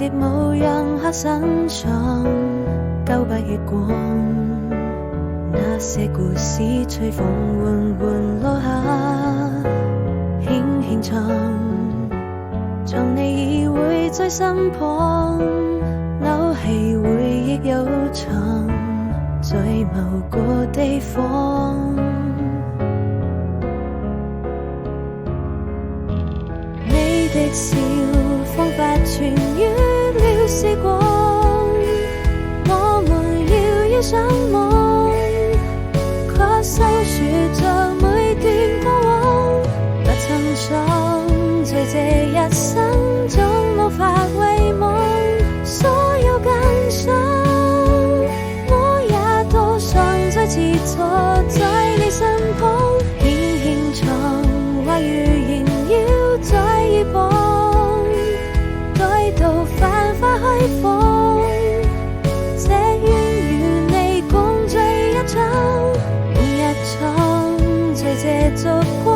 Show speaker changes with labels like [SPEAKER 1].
[SPEAKER 1] 蝶模樣刻身上900月光，那些故事隨風緩緩落下，輕輕藏你已會在身旁，扭起回憶悠長，在某個地方。你的笑仿佛穿越了時光，我們遙遙相望，卻訴說着每段過往，不曾想在這一生中無法遺忘，所有感傷我也都想再次坐在你身旁，輕輕唱，話語縈繞在耳旁，待到繁花開放，這願與你共聚一場，夢一場，在這燭光